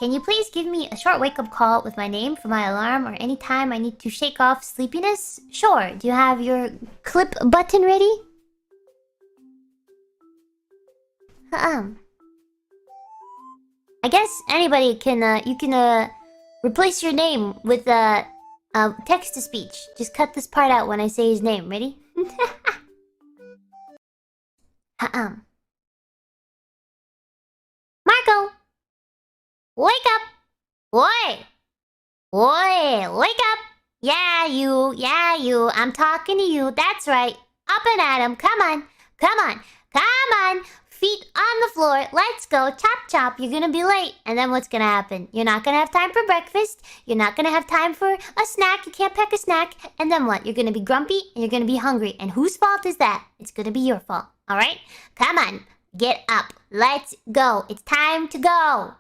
Can you please give me a short wake-up call with my name for my alarm or any time I need to shake off sleepiness? Sure. Do you have your clip button ready? I guess anybody can, you can, replace your name with, text-to-speech. Just cut this part out when I say his name. Ready? Marco! Wake up! Oi! Oi! Wake up! Yeah, you. I'm talking to you. That's right. Up and at 'em. Come on. Come on. Come on. Feet on the floor. Let's go. Chop, chop. You're gonna be late. And then what's gonna happen? You're not gonna have time for breakfast. You're not gonna have time for a snack. You can't pack a snack. And then what? You're gonna be grumpy and you're gonna be hungry. And whose fault is that? It's gonna be your fault. Alright? Come on. Get up. Let's go. It's time to go.